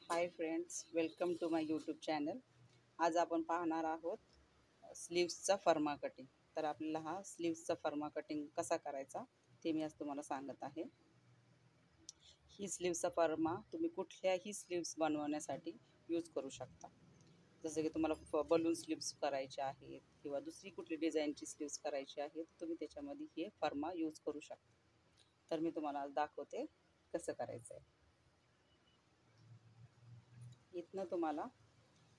High friends, welcome to my YouTube channel. आज आपण पाहणार आहोत स्लीव्सचा फर्मा कटिंग. तर आपल्याला हा स्लीव्सचा फर्मा कटिंग कसा करायचा ते मी आज तुम्हाला सांगत आहे. ही स्लीव्सचा फर्मा तुम्ही कुठल्याही स्लीव्स बनवण्यासाठी यूज करू शकता. जसं की तुम्हाला बलून स्लीव्स करायचे आहेत किंवा दुसरी कुठली डिझाईनची स्लीव्स करायची आहे, तुम्ही त्याच्यामध्ये हे फर्मा यूज करू शकता. तर मी तुम्हाला आज दाखवते कसं करायचं आहे. इथनं तुम्हाला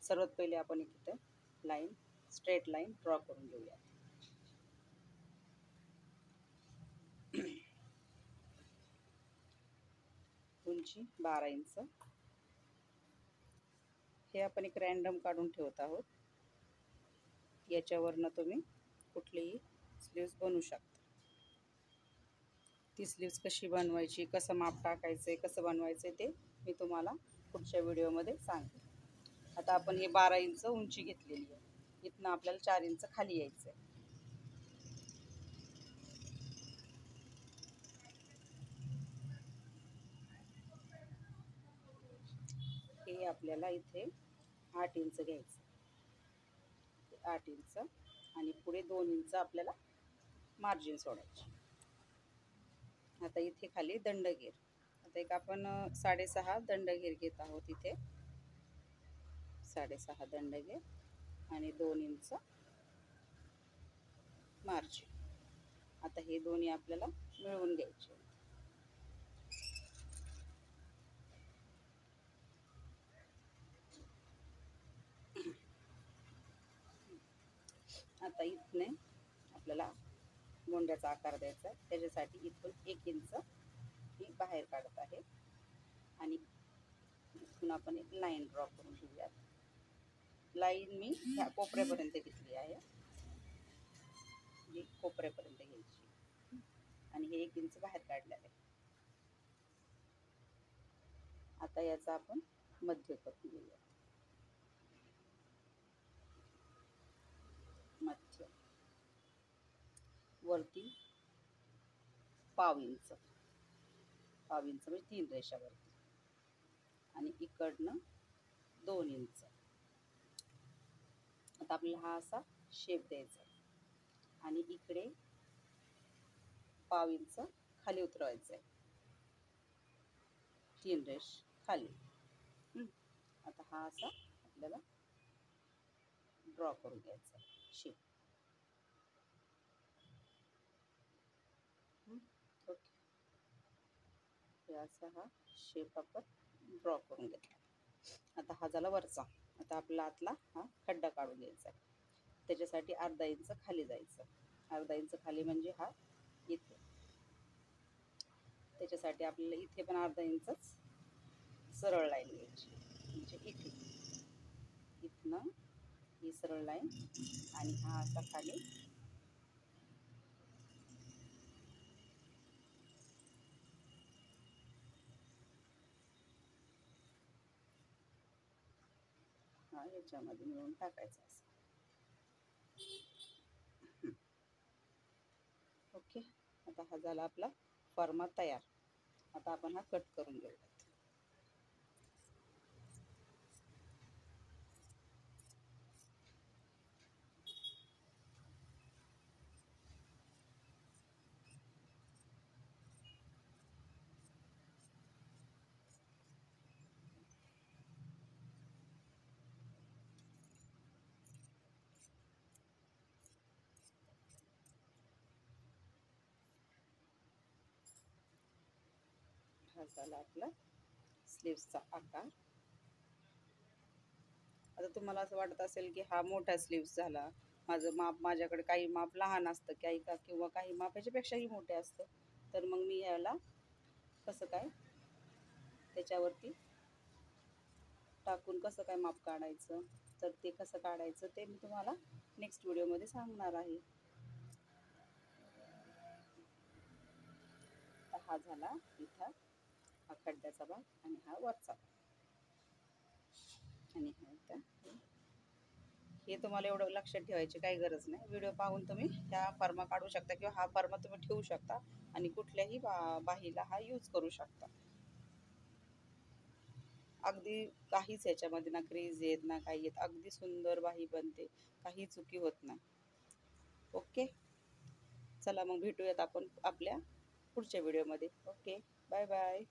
सर्वात पहिले आपण इथे स्ट्रेट लाईन ड्रॉ करून घेऊया. उंची 12 इंच. हे आपण एक रॅन्डम काढून ठेवत आहोत. याच्यावरनं तुम्ही कुठलीही स्लीव्स बनवू शकता. ती स्लीव्स कशी बनवायची, कसं माप टाकायचं आहे, कसं बनवायचं आहे ते मी तुम्हाला पुढच्या व्हिडिओमध्ये सांगते. आता आपण हे 12 इंच उंची घेतलेली आहे. इथनं आपल्याला 4 इंच खाली यायचं आहे. हे आपल्याला इथे 8 इंच घ्यायचं. 8 इंच आणि पुढे 2 इंच आपल्याला मार्जिन सोडायची. आता इथे खाली दंडगीर. आता एक आपण 6.5 दंडगीर घेत आहोत. इथे 6.5 दंडगीर आणि 2 इंच मार्जिन. आता हे दोन्ही आपल्याला मिळवून घ्यायचे. आता इथने आपल्याला गोंड्याचा आकार द्यायचा आहे. त्याच्यासाठी इथून 1 इंच ही बाहेर काढत आहे आणि इथून आपण एक लाईन ड्रॉ करून घेऊयात. लाईन मी ह्या कोपऱ्यापर्यंत घेतली आहे. ही कोपऱ्यापर्यंत घ्यायची आणि हे 1 इंच बाहेर काढलेलं आहे. आता याचा आपण मध्य करून घेऊया. मध्य वरती पाव इंच म्हणजे 3 रेषावरती आणि इकडनं 2 इंच. आता आपल्याला हा असा शेप द्यायचा आणि इकडे पाव इंच खाली उतरवायचं आहे. 3 रेष खाली. आता हा असा आपल्याला ड्रॉ करून घ्यायचा शेप. ओके, असा हा शेप आपण ड्रॉ करून घेतला. आता हा झाला वरचा. आता आपला आतला हा खड्डा काढून घ्यायचा आहे. त्याच्यासाठी अर्धा इंच खाली जायचं. अर्धा इंच खाली म्हणजे हा इथे. त्याच्यासाठी आपल्याला इथे पण अर्धा इंचच सरळ लाईन घ्यायची. म्हणजे इथे इथनं ही सरळ लाईन आणि हा असा खाली हा याच्यामध्ये मिळून टाकायचा असं. ओके, आता हा झाला आपला फर्मा तयार. आता आपण हा कट करून घेऊया. हा झाला आपला स्लीव्सचा आकार. आता तुम्हाला असं वाटत असेल की हा मोठा स्लीव्स झाला. माझ्याकडे काही माप लहान असतं किंवा काही माप ह्याच्यापेक्षाही मोठे असतं. तर मग मी याला कसं काय त्याच्यावरती टाकून कसं काय माप काढायचं, तर ते कसं काढायचं ते मी तुम्हाला नेक्स्ट व्हिडिओमध्ये सांगणार आहे. हा झाला इथं हा खड्ड्याचा भाग आणि हा वरचा भाग आणि हे तुम्हाला एवढं लक्षात ठेवायची काही गरज नाही. व्हिडिओ पाहून तुम्ही ह्या फर्मा काढू शकता किंवा हा फर्मा तुम्ही ठेवू शकता आणि कुठल्याही बाहीला हा यूज करू शकता. अगदी काहीच ह्याच्यामध्ये ना क्रीज येत ना काही येत, अगदी सुंदर बाही बनते, काही चुकी होत नाही. ओके, चला मग भेटूयात आपण आपल्या पुढच्या व्हिडिओमध्ये. Okay, bye bye.